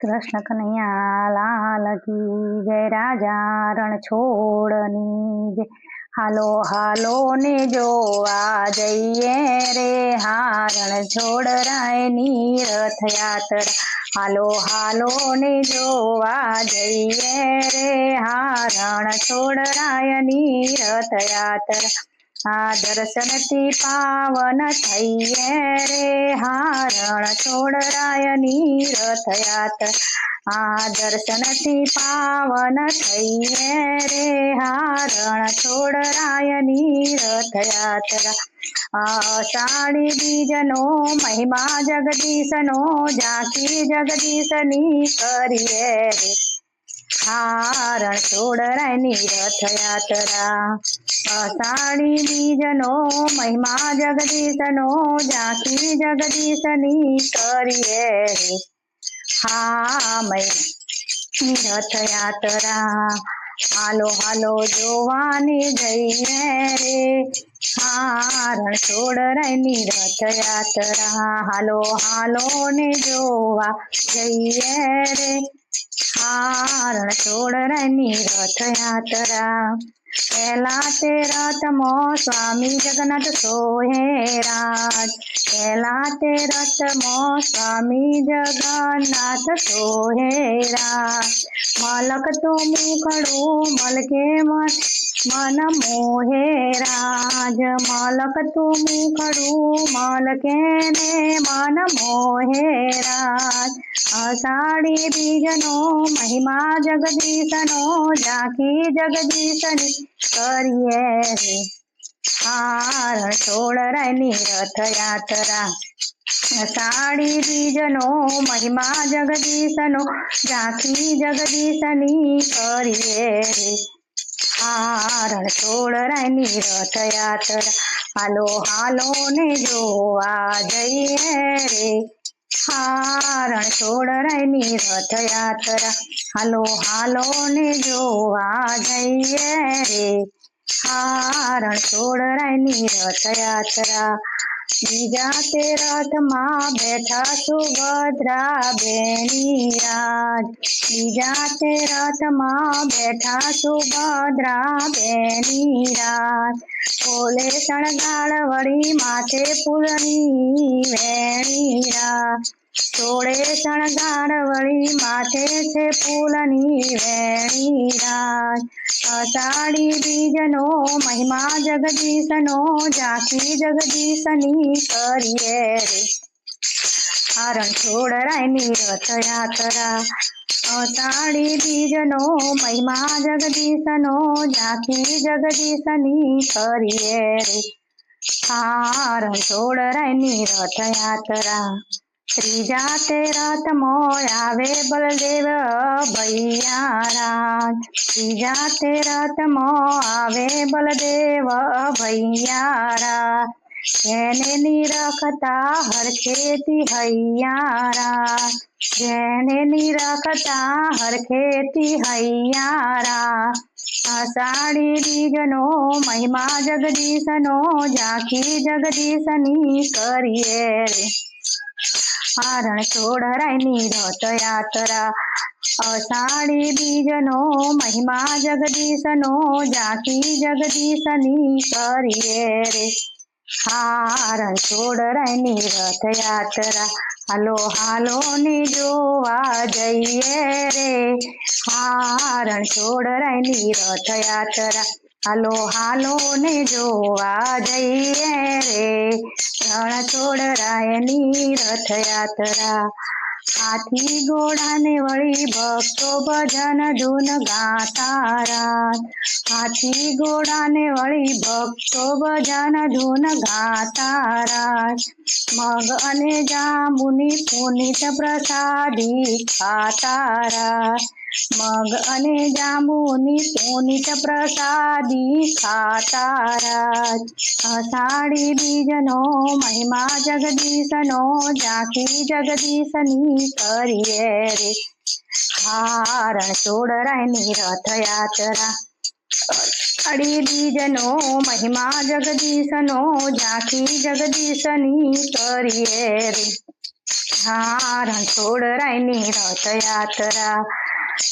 કૃષ્ણ કનૈયા લાલ કી જય, રાજા રણ છોડની જય। હાલો હાલો ને જોવા જઈએ રે, હા રણ છોડ રાયની રથયાત્રા। હાલો હાલો ને જોવા જઈએ રે, હા રણ છોડ રાયની રથયાત્રા। આ દર્શનથી પાવન થઈએ રે, હા રણ છોડ રાયની રથયાત્રા। આ દર્શનથી પાવન થઈએ રે, હા રણ છોડ રાયની રથયાત્રા। અષાઢી બીજનો મહિમા જગદીશનો, ઝાંખી જગદીશની કરીએ રે, હા રણ છોડ રાયની રથયાત્રા। અષાઢી બીજનો મહિમા જગદીશનો, ઝાંખી જગદીશની કરીએ રે, હા મહિની રથયાત્રા। હાલો હાલો જોવાની જઈએ રે, હા રણ છોડ રાયની રથયાત્રા। હાલો હાલો ને જોવા જઈએ રે, હા રણ છોડ રાયની રથયાત્રા। પહેલા તે રથમાં સ્વામી જગન્નાથ સોહે રાજ, પહેલા તે રથમાં સ્વામી જગન્નાથ સોહે રાજ। મલકતું મુખડું મલકે મન મોહે રાજ, મલકતું મુખડું મલકે ને મન મોહે રાજ। અષાઢી બીજનો મહિમા જગદીશનો, ઝાંખી જગદીશની કરીએ રે, હા રણ છોડ રાયની રથયાત્રા। અષાઢી બીજનો મહિમા જગદીશનો, ઝાંખી જગદીશની કરીએ રે, હા રણ છોડ રાયની રથયાત્રા। હાલો હાલો ને જોવા જઈએ રે, હા રણ છોડ રાયની રથયાત્રા। હાલો હાલો ને જોવા જઈએ રે, હા રણ છોડ રાયની રથયાત્રા। બીજા તે રથમાં બેઠા સુભદ્રા બેની રાજ, બીજા તે રથમાં બેઠા સુભદ્રા બેની રાજ। ખોલે શણગાર વળી માથે ફૂલની વેણી રાજ, સોળે શણગાર વળી માથે છે ફૂલની વેણી રાજ। અષાઢી બીજનો મહિમા જગદીશનો, ઝાંખી જગદીશની કરીએ રે, આ રણ છોડ રાયની રથયાત્રા। અષાઢી બીજનો મહિમા જગદીશનો, ઝાંખી જગદીશની કરીએ રે, હા રણ છોડ રાયની રથયાત્રા। ત્રીજા તે રથમાં આવે બલદેવ ભૈયા રાજ, ત્રીજા તે રથમાં આવે બલદેવ ભૈયા રાજ। જેને નિરખતા હરખેતી હૈયા રાજ, જેને નિરખતા હરખેતી હૈયા રાજ। અષાઢી બીજનો મહિમા જગદીશનો, ઝાંખી જગદીશની કરીએ રે, આ રણ છોડ રાયની રથયાત્રા। અષાઢી બીજનો મહિમા જગદીશનો, ઝાંખી જગદીશની કરીએ રે, હા રણ છોડ રાયની રથયાત્રા। હાલો હાલો ને જોવા જઈએ રે, હા રણ છોડ રાયની રથયાત્રા। હાલો હાલો ને જોવા જઈએ રે, રણ છોડ રાયની રથયાત્રા। હાથી ઘોડાને વળી ભક્તો ભજન ધૂન ગાતા રાજ, હાથી ઘોડાને વળી ભક્તો ભજન ધૂન ગાતા રાજ। મગ અને જાંબુની પુનિત પ્રસાદી ખાતા રાજ, મગ અને જાંબુની પુનિત પ્રસાદી ખાતા રાજ। અષાઢી બીજનો મહિમા જગદીશનો, ઝાંખી જગદીશની કરીએ રે, હા રણ છોડ રાયની રથયાત્રા। અષાઢી બીજનો મહિમા જગદીશનો, ઝાંખી જગદીશની કરીએ રે, હા રણછોડરાયની રથયાત્રા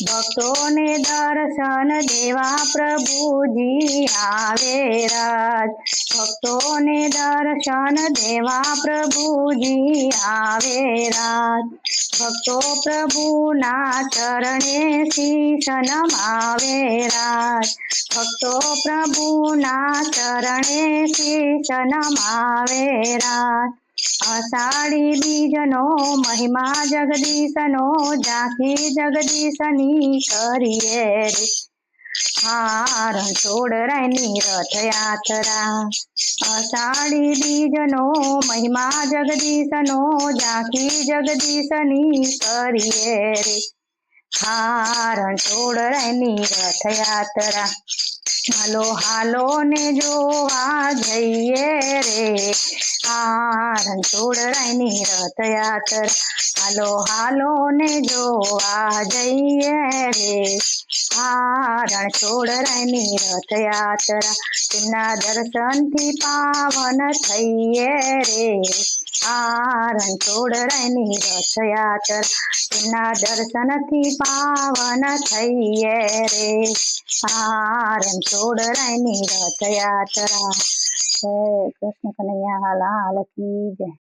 ભક્તોને દર્શન દેવા પ્રભુજી આવે રાજ ભક્તોને દર્શન દેવા પ્રભુજી આવે રાજ ભક્તો પ્રભુના ચરણે શીશ નમાવે રાજ ભક્તો પ્રભુના ચરણે શીશ નમાવે રાજ અષાઢી બીજનો મહિમા જગદીશનો ઝાંખી જગદીશની કરીએ રે હા રણછોડરાયની રથયાત્રા અષાઢી બીજનો મહિમા જગદીશનો ઝાંખી જગદીશની કરીએ રે હા રણછોડરાયની રથયાત્રા હાલો હાલો ને જોવા જઈએ રે હા રણછોડરાયની રથયાત્રા હાલો હાલો ને જોવા જઈએ રે હા રણછોડરાયની રથયાત્રા તેમના દર્શનથી પાવન થઈએ રે આ રણછોડરાયની રથયાત્રા તેમના દર્શનથી પાવન થઈએ રે આ રણછોડરાયની રથયાત્રા જય કૃષ્ણ કનૈયા લાલ કી જય